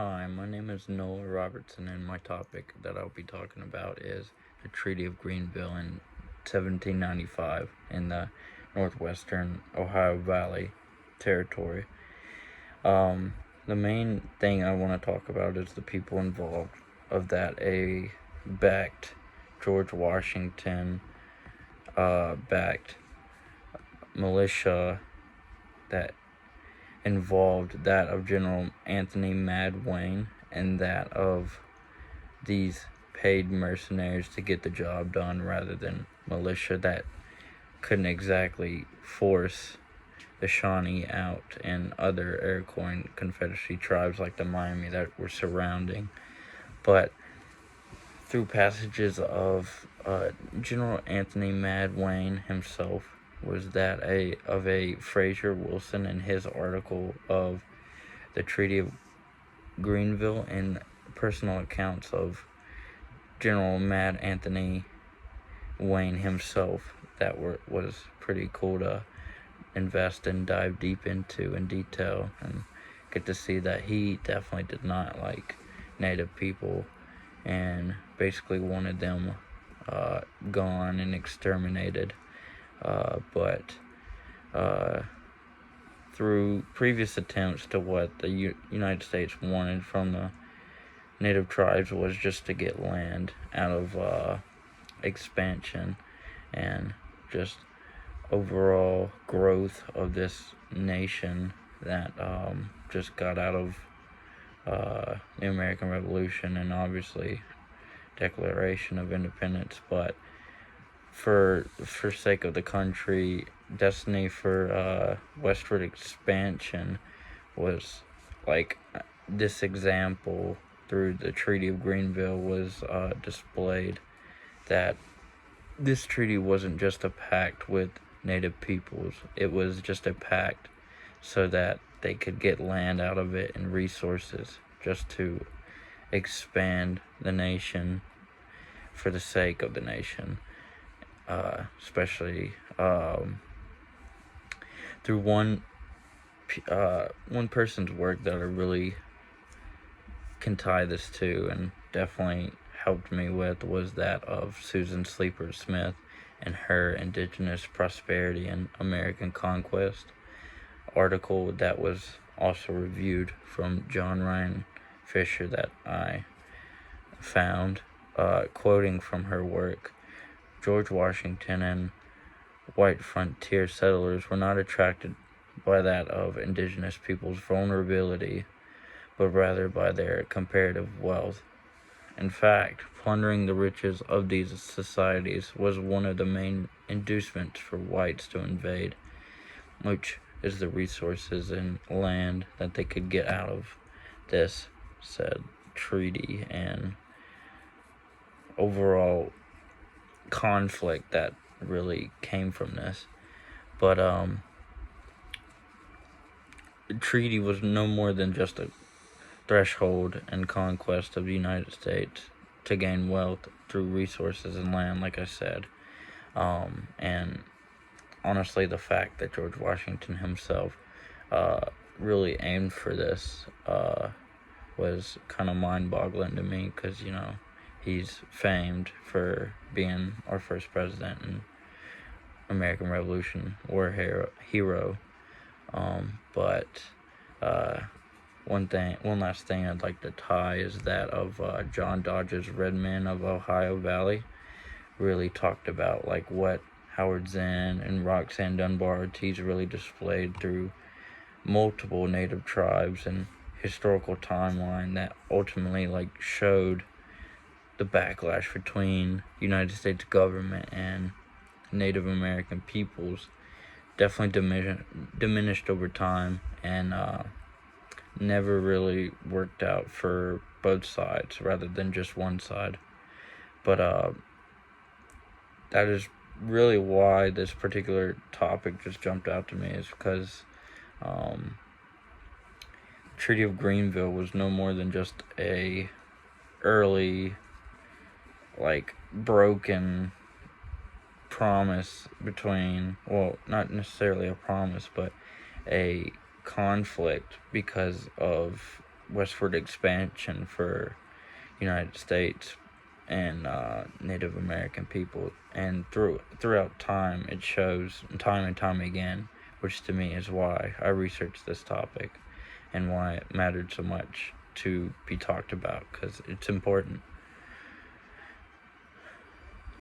Hi, my name is Noah Robertson, and my topic that I'll be talking about is the Treaty of Greenville in 1795 in the Northwestern Ohio Valley territory. The main thing I want to talk about is the people involved of that. Backed George Washington, backed militia that involved that of General Anthony Mad Wayne and that of these paid mercenaries to get the job done rather than militia that couldn't exactly force the Shawnee out and other Iroquois Confederacy tribes like the Miami that were surrounding. But through passages of General Anthony Mad Wayne himself was that of a Frazer Wilson in his article of the Treaty of Greenville and personal accounts of General Mad Anthony Wayne himself that was pretty cool to invest and dive deep into in detail and get to see that he definitely did not like Native people and basically wanted them gone and exterminated. But through previous attempts to what the United States wanted from the Native tribes was just to get land out of expansion and just overall growth of this nation that just got out of the American Revolution and obviously Declaration of Independence, but for sake of the country, destiny for westward expansion was like this example through the Treaty of Greenville was displayed that this treaty wasn't just a pact with Native peoples, it was just a pact so that they could get land out of it and resources just to expand the nation for the sake of the nation. Especially through one person's work that I really can tie this to and definitely helped me with was that of Susan Sleeper Smith and her Indigenous Prosperity and American Conquest article that was also reviewed from John Ryan Fisher that I found, quoting from her work. George Washington and white frontier settlers were not attracted by that of indigenous people's vulnerability, but rather by their comparative wealth. In fact, plundering the riches of these societies was one of the main inducements for whites to invade, which is the resources and land that they could get out of this said treaty and overall conflict that really came from this. But the treaty was no more than just a threshold and conquest of the United States to gain wealth through resources and land, like I said. And honestly, the fact that George Washington himself really aimed for this was kind of mind-boggling to me because, he's famed for being our first president and American Revolution war hero. But one last thing I'd like to tie is that of John Dodge's Red Men of Ohio Valley. Really talked about like what Howard Zinn and Roxanne Dunbar-Ortiz really displayed through multiple Native tribes and historical timeline that ultimately like showed the backlash between United States government and Native American peoples definitely diminished over time and never really worked out for both sides rather than just one side. But that is really why this particular topic just jumped out to me, is because Treaty of Greenville was no more than just a early like broken promise between, well, not necessarily a promise, but a conflict because of westward expansion for United States and Native American people, and throughout time it shows time and time again, which to me is why I researched this topic and why it mattered so much to be talked about, because it's important.